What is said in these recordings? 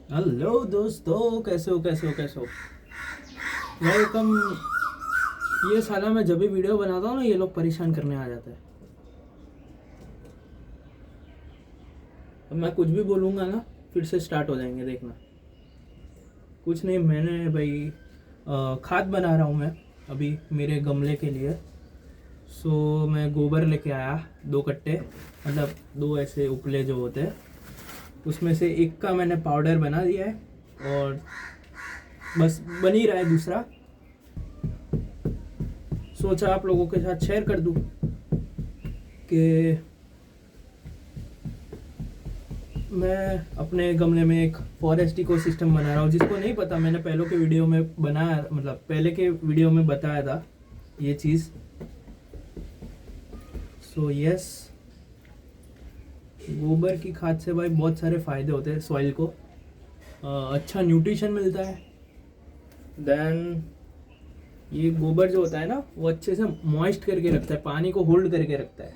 Hello दोस्तों, कैसे हो। वेलकम। ये साला मैं जब भी वीडियो बनाता हूँ ना, ये लोग परेशान करने आ जाते हैं। अब मैं कुछ भी बोलूँगा ना, फिर से स्टार्ट हो जाएंगे, देखना। कुछ नहीं, मैंने भाई खाद बना रहा हूँ मैं अभी मेरे गमले के लिए। सो मैं गोबर लेके आया 2 कट्टे, मतलब 2 ऐसे उपले जो होते हैं, उसमें से एक का मैंने पाउडर बना दिया है और बस बन ही रहा है दूसरा। सोचा आप लोगों के साथ शेयर कर दूं कि मैं अपने गमले में एक फॉरेस्ट इकोसिस्टम बना रहा हूँ। जिसको नहीं पता, मैंने पहले के वीडियो में बताया था ये चीज़। सो यस, गोबर की खाद से भाई बहुत सारे फ़ायदे होते हैं सॉइल को। अच्छा न्यूट्रिशन मिलता है। देन ये गोबर जो होता है ना, वो अच्छे से मॉइस्ट करके रखता है, पानी को होल्ड करके रखता है।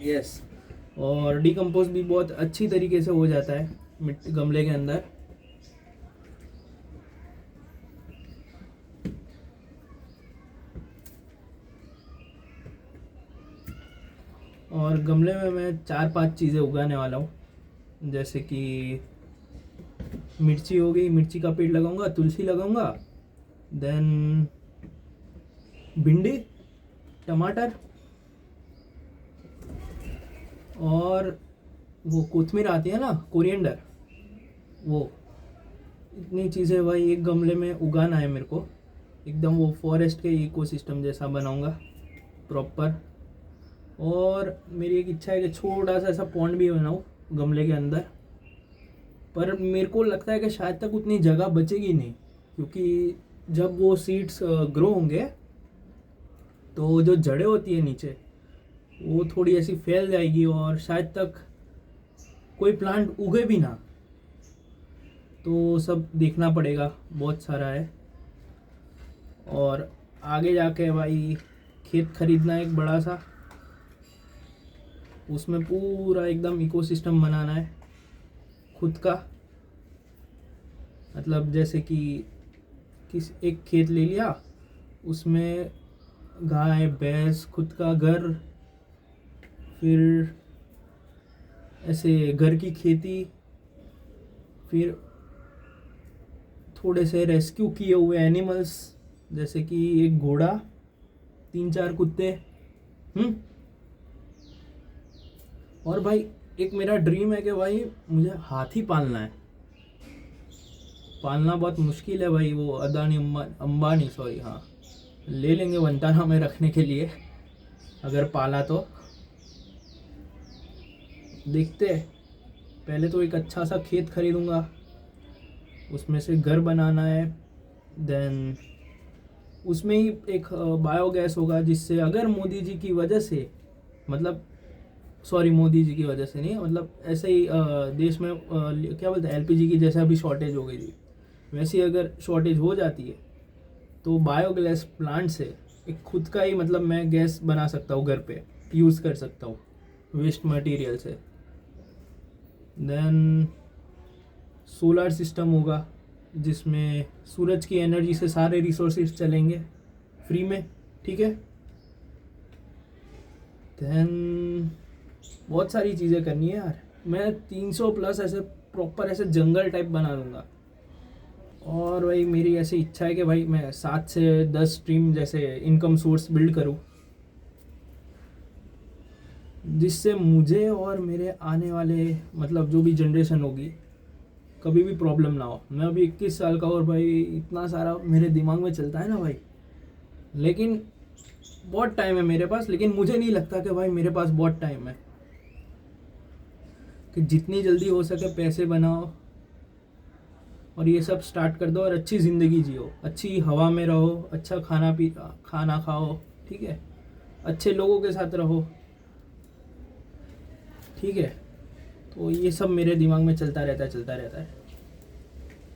यस। और डिकम्पोज भी बहुत अच्छी तरीके से हो जाता है मिट्टी गमले के अंदर। और गमले में मैं 4-5 चीज़ें उगाने वाला हूँ, जैसे कि मिर्ची हो गई, मिर्ची का पेड़ लगाऊंगा, तुलसी लगाऊंगा, देन भिंडी, टमाटर, और वो कोथमीर आती है ना, कोरिएंडर, वो। इतनी चीज़ें भाई एक गमले में उगाना है मेरे को। एकदम वो फॉरेस्ट के इकोसिस्टम जैसा बनाऊंगा प्रॉपर। और मेरी एक इच्छा है कि छोटा सा ऐसा पॉन्ड भी बनाऊँ गमले के अंदर। पर मेरे को लगता है कि शायद तक उतनी जगह बचेगी नहीं, क्योंकि जब वो सीड्स ग्रो होंगे तो जो जड़ें होती है नीचे, वो थोड़ी ऐसी फैल जाएगी और शायद तक कोई प्लांट उगे भी ना। तो सब देखना पड़ेगा, बहुत सारा है। और आगे जाके भाई खेत खरीदना एक बड़ा सा, उसमें पूरा एकदम इकोसिस्टम बनाना है खुद का। मतलब जैसे कि किस एक खेत ले लिया, उसमें गाय भैंस, खुद का घर, फिर ऐसे घर की खेती, फिर थोड़े से रेस्क्यू किए हुए एनिमल्स, जैसे कि एक घोड़ा, 3-4 कुत्ते। हम्म। और भाई एक मेरा ड्रीम है कि भाई मुझे हाथी पालना है। पालना बहुत मुश्किल है भाई, वो अदानी अंबानी, सॉरी, हाँ, ले लेंगे वंताना में रखने के लिए अगर पाला तो। देखते हैं, पहले तो एक अच्छा सा खेत खरीदूंगा, उसमें से घर बनाना है। देन उसमें ही एक बायोगैस होगा, जिससे अगर मोदी जी की वजह से, मतलब सॉरी, मोदी जी की वजह से नहीं, मतलब ऐसे ही देश में क्या बोलते हैं, एलपीजी की जैसे अभी शॉर्टेज हो गई थी, वैसे ही अगर शॉर्टेज हो जाती है तो बायोगैस प्लांट से एक खुद का ही, मतलब मैं गैस बना सकता हूँ घर पे, यूज़ कर सकता हूँ वेस्ट मटेरियल से। देन सोलर सिस्टम होगा, जिसमें सूरज की एनर्जी से सारे रिसोर्सेज चलेंगे फ्री में, ठीक है। देन बहुत सारी चीज़ें करनी है यार। मैं 300 प्लस ऐसे प्रॉपर ऐसे जंगल टाइप बना दूंगा। और भाई मेरी ऐसी इच्छा है कि भाई मैं 7 से 10 स्ट्रीम जैसे इनकम सोर्स बिल्ड करूँ, जिससे मुझे और मेरे आने वाले, मतलब जो भी जनरेशन होगी, कभी भी प्रॉब्लम ना हो। मैं अभी 21 साल का, और भाई इतना सारा मेरे दिमाग में चलता है ना भाई, लेकिन बहुत टाइम है मेरे पास। लेकिन मुझे नहीं लगता कि भाई मेरे पास बहुत टाइम है, कि जितनी जल्दी हो सके पैसे बनाओ और ये सब स्टार्ट कर दो और अच्छी ज़िंदगी जियो, अच्छी हवा में रहो, अच्छा खाना खाओ, ठीक है, अच्छे लोगों के साथ रहो, ठीक है। तो ये सब मेरे दिमाग में चलता रहता है।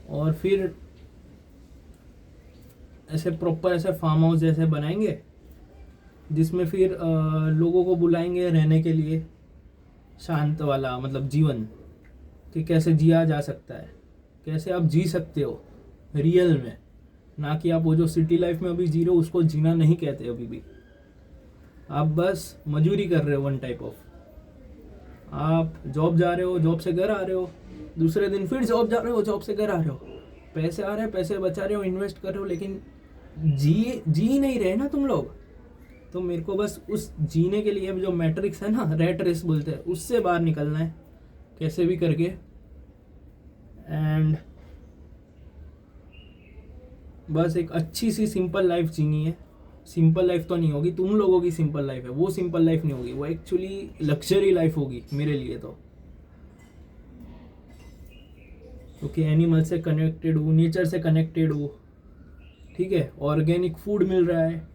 और फिर ऐसे प्रॉपर ऐसे फार्म हाउस जैसे बनाएंगे, जिसमें फिर लोगों को बुलाएंगे रहने के लिए, शांत वाला मतलब जीवन, कि कैसे जिया जा सकता है, कैसे आप जी सकते हो रियल में, ना कि आप वो जो सिटी लाइफ में अभी जी रहे हो उसको जीना नहीं कहते अभी भी। आप बस मजूरी कर रहे हो वन टाइप ऑफ। आप जॉब जा रहे हो, जॉब से घर आ रहे हो, दूसरे दिन फिर जॉब जा रहे हो, जॉब से घर आ रहे हो, पैसे आ रहे हैं, पैसे बचा रहे हो, इन्वेस्ट कर रहे हो, लेकिन जी नहीं रहे ना तुम लोग। तो मेरे को बस उस जीने के लिए जो मैट्रिक्स है ना, रैट रेस बोलते हैं, उससे बाहर निकलना है कैसे भी करके। एंड बस एक अच्छी सी सिंपल लाइफ जीनी है। सिंपल लाइफ तो नहीं होगी, तुम लोगों की सिंपल लाइफ है, वो सिंपल लाइफ नहीं होगी, वो एक्चुअली लग्जरी लाइफ होगी मेरे लिए तो। क्योंकि एनिमल से कनेक्टेड हूँ, नेचर से कनेक्टेड हूँ, ठीक है, ऑर्गेनिक फूड मिल रहा है।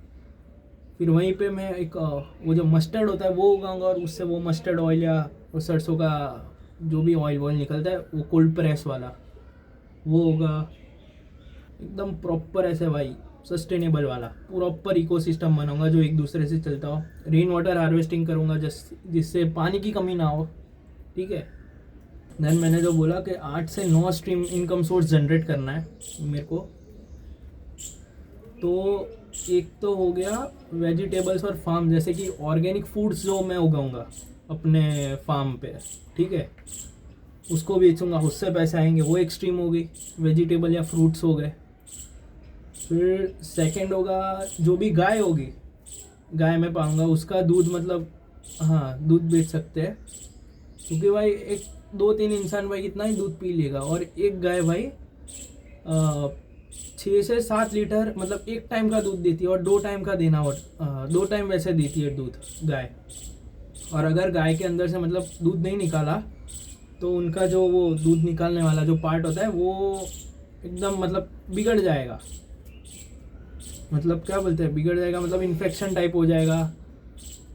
फिर वहीं पे मैं एक वो जो मस्टर्ड होता है वो उगाऊंगा, और उससे वो मस्टर्ड ऑयल या वो सरसों का जो भी ऑयल निकलता है वो कोल्ड प्रेस वाला वो होगा। एकदम प्रॉपर ऐसे भाई सस्टेनेबल वाला प्रॉपर इकोसिस्टम बनाऊंगा जो एक दूसरे से चलता हो। रेन वाटर हार्वेस्टिंग करूंगा जिससे पानी की कमी ना हो, ठीक है। देन मैंने जो बोला कि 8 से 9 स्ट्रीम इनकम सोर्स जनरेट करना है मेरे को। तो एक तो हो गया वेजिटेबल्स और फार्म, जैसे कि ऑर्गेनिक फूड्स जो मैं उगाऊंगा अपने फार्म पे, ठीक है, उसको बेचूंगा, उससे पैसे आएंगे, वो एक स्ट्रीम हो गई, वेजिटेबल या फ्रूट्स हो गए। फिर सेकंड होगा जो भी गाय होगी, गाय मैं पाऊंगा, उसका दूध, मतलब हाँ दूध बेच सकते हैं, क्योंकि भाई एक 2-3 इंसान भाई कितना ही दूध पी लेगा, और एक गाय भाई 6 से 7 लीटर मतलब एक टाइम का दूध देती है, और 2 टाइम का देना, और 2 टाइम वैसे देती है दूध गाय। और अगर गाय के अंदर से मतलब दूध नहीं निकाला तो उनका जो वो दूध निकालने वाला जो पार्ट होता है वो एकदम मतलब बिगड़ जाएगा। मतलब क्या बोलते हैं बिगड़ जाएगा, मतलब इन्फेक्शन टाइप हो जाएगा,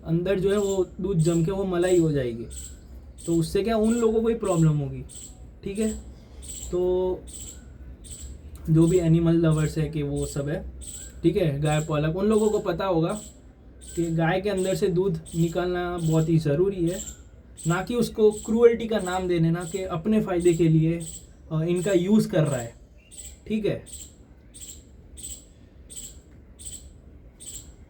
अंदर जो है वो दूध जम के वो मलाई हो जाएगी। तो उससे क्या उन लोगों को ही प्रॉब्लम होगी, ठीक है। तो जो भी एनिमल लवर्स है कि वो सब है, ठीक है, गाय पालक, उन लोगों को पता होगा कि गाय के अंदर से दूध निकालना बहुत ही ज़रूरी है, ना कि उसको क्रूअल्टी का नाम देने ना कि अपने फ़ायदे के लिए इनका यूज़ कर रहा है, ठीक है।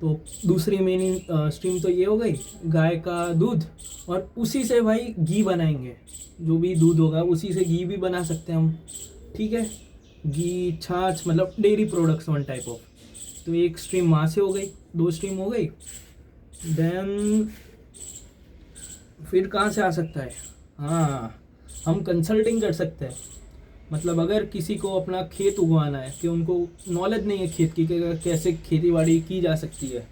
तो दूसरी मेन स्ट्रीम तो ये हो गई गाय का दूध, और उसी से भाई घी बनाएंगे, जो भी दूध होगा उसी से घी भी बना सकते हैं हम, ठीक है, घी छाछ मतलब dairy products one type of. तो एक स्ट्रीम वहाँ से हो गई, 2 स्ट्रीम हो गई। देन फिर कहाँ से आ सकता है, हाँ हम कंसल्टिंग कर सकते हैं। मतलब अगर किसी को अपना खेत उगवाना है कि उनको नॉलेज नहीं है खेत की कि कैसे खेती बाड़ी की जा सकती है,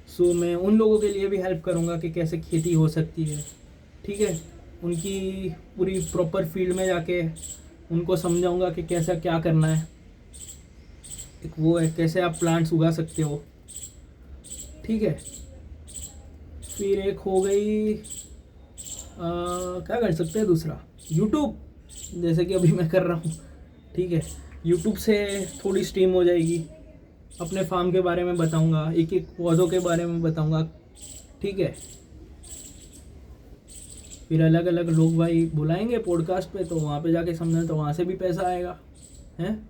सो मैं उन लोगों के लिए भी हेल्प करूँगा कि कैसे खेती हो सकती है, ठीक है। उनकी पूरी प्रॉपर फील्ड में जाके उनको समझाऊंगा कि कैसा क्या करना है, एक वो है कैसे आप प्लांट्स उगा सकते हो, ठीक है। फिर एक हो गई क्या कर सकते हैं दूसरा, यूट्यूब, जैसे कि अभी मैं कर रहा हूँ, ठीक है। यूट्यूब से थोड़ी स्ट्रीम हो जाएगी, अपने फार्म के बारे में बताऊंगा, एक एक पौधों के बारे में बताऊंगा, ठीक है। फिर अलग अलग लोग भाई बुलाएंगे पॉडकास्ट पे, तो वहाँ पे जाके समझना, तो वहाँ से भी पैसा आएगा, हैं।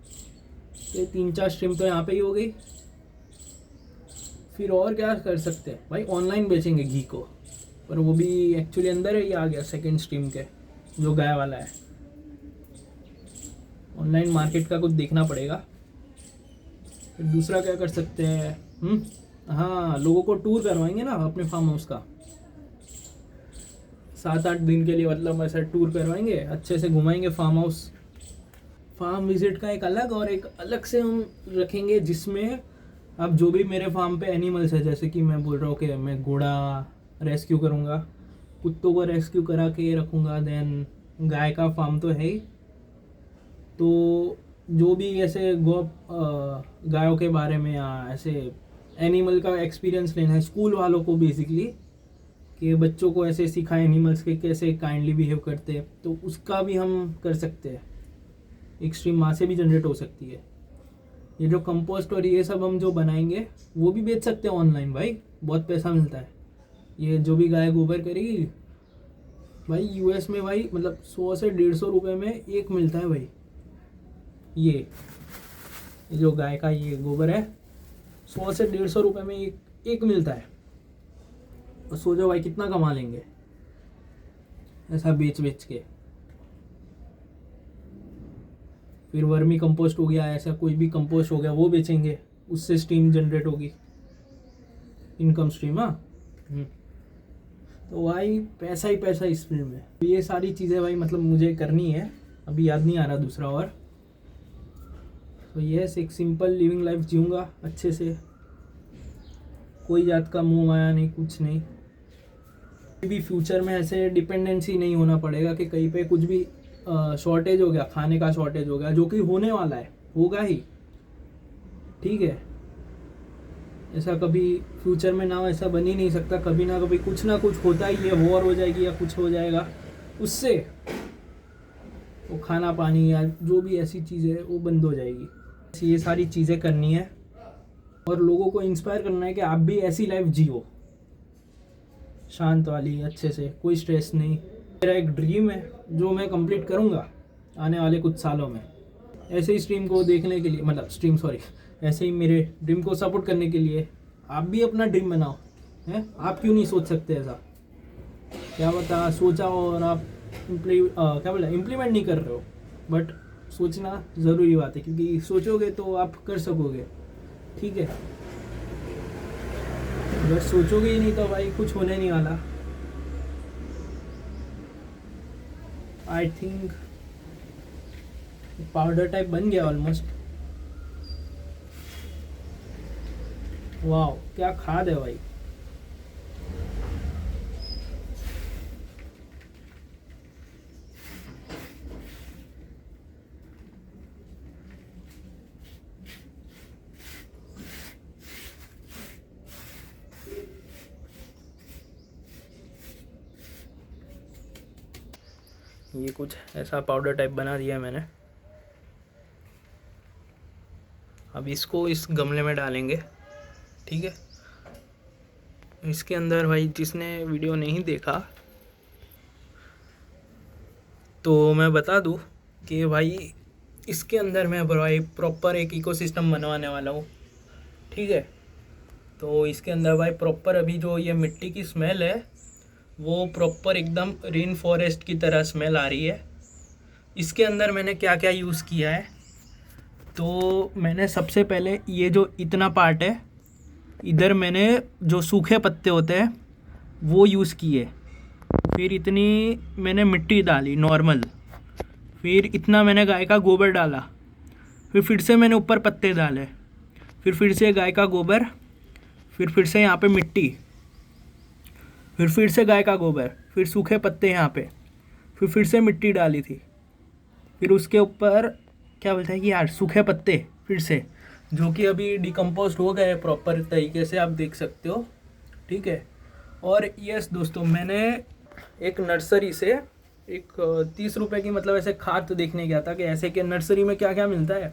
ये 3-4 स्ट्रीम तो यहाँ पे ही हो गई। फिर और क्या कर सकते हैं भाई, ऑनलाइन बेचेंगे घी को, पर वो भी एक्चुअली अंदर ही आ गया सेकेंड स्ट्रीम के, जो गाय वाला है। ऑनलाइन मार्केट का कुछ देखना पड़ेगा। फिर दूसरा क्या कर सकते हैं, हाँ लोगों को टूर करवाएंगे ना अपने फार्म हाउस का, 7-8 दिन के लिए, मतलब ऐसा टूर करवाएंगे, अच्छे से घुमाएंगे फार्म हाउस। फार्म विजिट का एक अलग, और एक अलग से हम रखेंगे जिसमें अब जो भी मेरे फार्म पे एनिमल्स है, जैसे कि मैं बोल रहा हूँ कि मैं घोड़ा रेस्क्यू करूँगा, कुत्तों को रेस्क्यू करा के रखूँगा। देन गाय का फार्म तो है ही, तो जो भी ऐसे गायों के बारे में या ऐसे एनिमल का एक्सपीरियंस लेना है स्कूल वालों को बेसिकली, कि बच्चों को ऐसे सिखाएं एनिमल्स के कैसे काइंडली बिहेव करते हैं, तो उसका भी हम कर सकते हैं। एक स्ट्रीम वहाँ से भी जनरेट हो सकती है। ये जो कंपोस्ट और ये सब हम जो बनाएंगे वो भी बेच सकते हैं ऑनलाइन भाई, बहुत पैसा मिलता है। ये जो भी गाय गोबर करेगी भाई यूएस में भाई मतलब 100 से 150 रुपए में एक मिलता है भाई। ये जो गाय का ये गोबर है 100 से 150 रुपए में एक मिलता है। और सोचो भाई कितना कमा लेंगे ऐसा बेच बेच के। फिर वर्मी कंपोस्ट हो गया, ऐसा कोई भी कंपोस्ट हो गया वो बेचेंगे, उससे स्ट्रीम जनरेट होगी, इनकम स्ट्रीम। हाँ तो भाई पैसा ही पैसा इस फील्ड में। ये सारी चीज़ें भाई मतलब मुझे करनी है, अभी याद नहीं आ रहा दूसरा। और तो यस, एक सिंपल लिविंग लाइफ जीऊँगा अच्छे से, कोई जात का मुँह माया नहीं, कुछ नहीं। भी फ्यूचर में ऐसे डिपेंडेंसी नहीं होना पड़ेगा कि कहीं पे कुछ भी शॉर्टेज हो गया, खाने का शॉर्टेज हो गया, जो कि होने वाला है, होगा ही, ठीक है। ऐसा कभी फ्यूचर में ना ऐसा बन ही नहीं सकता, कभी ना कभी कुछ ना कुछ होता ही है, वॉर हो जाएगी या कुछ हो जाएगा, उससे वो खाना पानी या जो भी ऐसी चीज़ है वो बंद हो जाएगी। ये सारी चीज़ें करनी है और लोगों को इंस्पायर करना है कि आप भी ऐसी लाइफ जियो, शांत वाली, अच्छे से, कोई स्ट्रेस नहीं। मेरा एक ड्रीम है जो मैं कंप्लीट करूँगा आने वाले कुछ सालों में। ऐसे ही स्ट्रीम को देखने के लिए, मतलब स्ट्रीम सॉरी, ऐसे ही मेरे ड्रीम को सपोर्ट करने के लिए आप भी अपना ड्रीम बनाओ, हैं? आप क्यों नहीं सोच सकते ऐसा? क्या पता सोचा और आप इम्प्लीमेंट नहीं कर रहे हो, बट सोचना ज़रूरी बात है, क्योंकि सोचोगे तो आप कर सकोगे, ठीक है। अगर सोचोगे ही नहीं तो भाई कुछ होने नहीं वाला। आई थिंक पाउडर टाइप बन गया ऑलमोस्ट। वाह क्या खाद है भाई। ये कुछ ऐसा पाउडर टाइप बना दिया मैंने। अब इसको इस गमले में डालेंगे, ठीक है। इसके अंदर भाई जिसने वीडियो नहीं देखा तो मैं बता दूं कि भाई इसके अंदर मैं भाई प्रॉपर एक इकोसिस्टम बनवाने वाला हूँ, ठीक है। तो इसके अंदर भाई प्रॉपर अभी जो ये मिट्टी की स्मेल है वो प्रॉपर एकदम रेन फॉरेस्ट की तरह स्मेल आ रही है। इसके अंदर मैंने क्या क्या यूज़ किया है, तो मैंने सबसे पहले ये जो इतना पार्ट है इधर मैंने जो सूखे पत्ते होते हैं वो यूज़ किए, फिर इतनी मैंने मिट्टी डाली नॉर्मल, फिर इतना मैंने गाय का गोबर डाला, फिर से मैंने ऊपर पत्ते डाले, फिर से गाय का गोबर, फिर से यहाँ पे मिट्टी, फिर से गाय का गोबर, फिर सूखे पत्ते यहाँ पे, फिर से मिट्टी डाली थी, फिर उसके ऊपर क्या बोलते हैं कि यार सूखे पत्ते फिर से, जो कि अभी डिकम्पोस्ट हो गए प्रॉपर तरीके से, आप देख सकते हो, ठीक है। और यस दोस्तों, मैंने एक नर्सरी से एक 30 रुपये की मतलब ऐसे खाद देखने गया था कि ऐसे कि नर्सरी में क्या क्या मिलता है,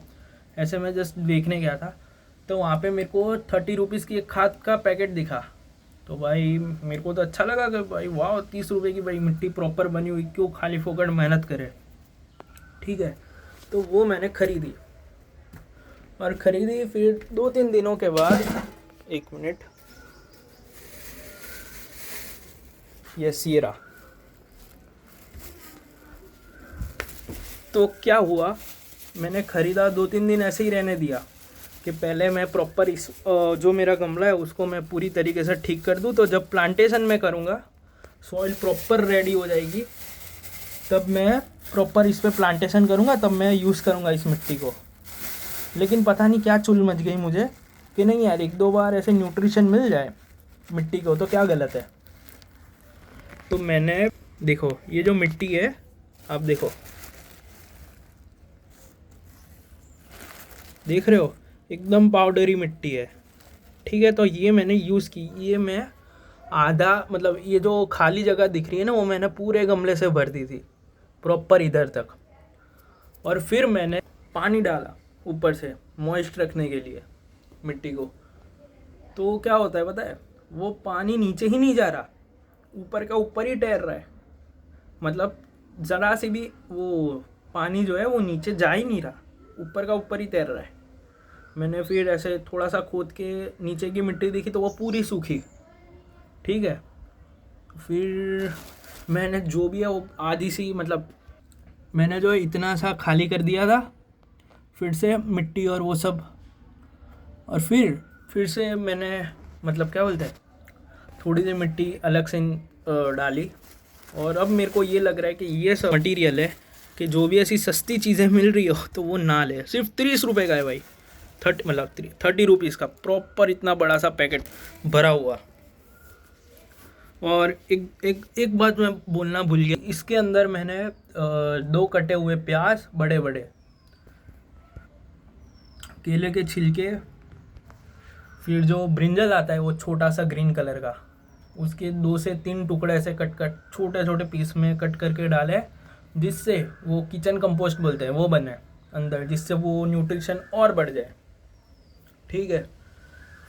ऐसे मैं जस्ट देखने गया था। तो वहाँ पे मेरे को 30 रुपीज़ की एक खाद का पैकेट दिखा। तो भाई मेरे को तो अच्छा लगा कि भाई वाह 30 रुपये की भाई मिट्टी प्रॉपर बनी हुई, क्यों खाली फोकट मेहनत करे, ठीक है। तो वो मैंने ख़रीदी और ख़रीदी, फिर 2-3 दिनों के बाद, एक मिनट, ये सीरा। तो क्या हुआ, मैंने ख़रीदा, 2-3 दिन ऐसे ही रहने दिया कि पहले मैं प्रॉपर इस जो मेरा गमला है उसको मैं पूरी तरीके से ठीक कर दूं, तो जब प्लांटेशन में करूंगा सॉइल प्रॉपर रेडी हो जाएगी, तब मैं प्रॉपर इस पे प्लांटेशन करूंगा, तब मैं यूज़ करूंगा इस मिट्टी को। लेकिन पता नहीं क्या चुल मच गई मुझे कि नहीं यार, 1-2 बार ऐसे न्यूट्रिशन मिल जाए मिट्टी को तो क्या गलत है। तो मैंने देखो ये जो मिट्टी है, आप देखो, देख रहे हो एकदम पाउडरी मिट्टी है, ठीक है। तो ये मैंने यूज़ की, ये मैं आधा मतलब ये जो खाली जगह दिख रही है ना वो मैंने पूरे गमले से भर दी थी प्रॉपर इधर तक, और फिर मैंने पानी डाला ऊपर से मॉइस्ट रखने के लिए मिट्टी को। तो क्या होता है पता है, वो पानी नीचे ही नहीं जा रहा, ऊपर का ऊपर ही तैर रहा है, मतलब ज़रा से भी वो पानी जो है वो नीचे जा ही नहीं रहा, ऊपर का ऊपर ही तैर रहा है। मैंने फिर ऐसे थोड़ा सा खोद के नीचे की मिट्टी देखी तो वो पूरी सूखी, ठीक है। फिर मैंने जो भी है वो आधी सी, मतलब मैंने जो इतना सा खाली कर दिया था फिर से मिट्टी और वो सब, और फिर से मैंने मतलब क्या बोलते हैं थोड़ी सी मिट्टी अलग से डाली। और अब मेरे को ये लग रहा है कि ये सब मटेरियल है कि जो भी ऐसी सस्ती चीज़ें मिल रही हो तो वो ना ले। सिर्फ 30 रुपये का है भाई, 30 रुपीज़ का प्रॉपर इतना बड़ा सा पैकेट भरा हुआ। और एक बात मैं बोलना भूल गया, इसके अंदर मैंने 2 कटे हुए प्याज बड़े बड़े, केले के छिलके, फिर जो ब्रिंजल आता है वो छोटा सा ग्रीन कलर का, उसके 2 से 3 टुकड़े ऐसे कट छोटे छोटे पीस में कट करके डाले, जिससे वो किचन कंपोस्ट बोलते हैं वो बने अंदर, जिससे वो न्यूट्रिशन और बढ़ जाए, ठीक है।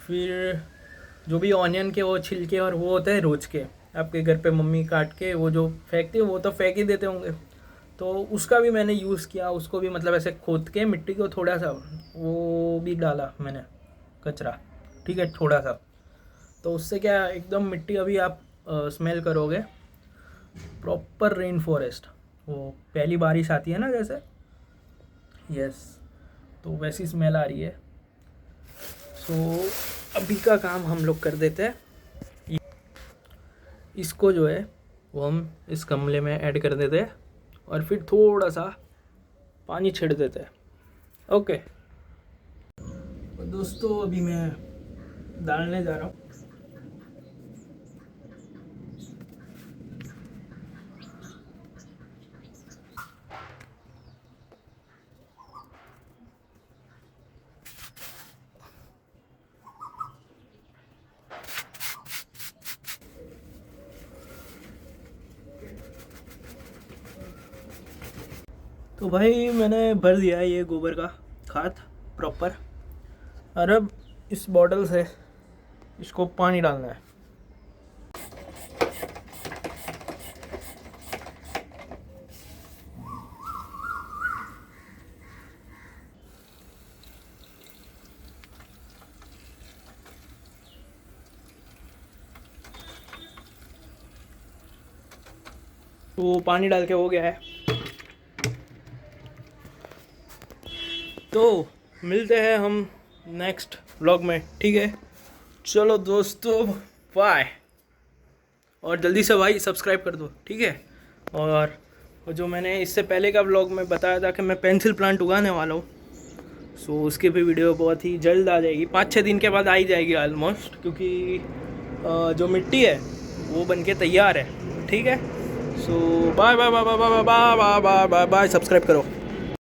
फिर जो भी ऑनियन के वो छिलके और वो होते हैं रोज के, आपके घर पे मम्मी काट के वो जो फेंकते हैं वो तो फेंक ही देते होंगे, तो उसका भी मैंने यूज़ किया। उसको भी मतलब ऐसे खोद के मिट्टी को थोड़ा सा वो भी डाला मैंने कचरा, ठीक है, थोड़ा सा। तो उससे क्या एकदम मिट्टी, अभी आप स्मेल करोगे प्रॉपर रेन फॉरेस्ट, वो पहली बारिश आती है ना जैसे, यस, तो वैसी स्मेल आ रही है। सो अभी का काम हम लोग कर देते हैं, इसको जो है वो हम इस गमले में ऐड कर देते हैं और फिर थोड़ा सा पानी छिड़ देते हैं, ओके। दोस्तों अभी मैं डालने जा रहा हूँ। तो भाई मैंने भर दिया है ये गोबर का खाद प्रॉपर, और अब इस बॉटल से इसको पानी डालना है। तो पानी डाल के हो गया है, तो मिलते हैं हम नेक्स्ट व्लॉग में, ठीक है। चलो दोस्तों बाय, और जल्दी से भाई सब्सक्राइब कर दो, ठीक है। और जो मैंने इससे पहले का व्लॉग में बताया था कि मैं पेंसिल प्लांट उगाने वाला हूँ, सो उसकी भी वीडियो बहुत ही जल्द आ जाएगी, 5-6 दिन के बाद आ ही जाएगी ऑलमोस्ट, क्योंकि जो मिट्टी है वो बनके तैयार है, ठीक है। So bye bye bye bye bye bye bye bye bye, subscribe करो।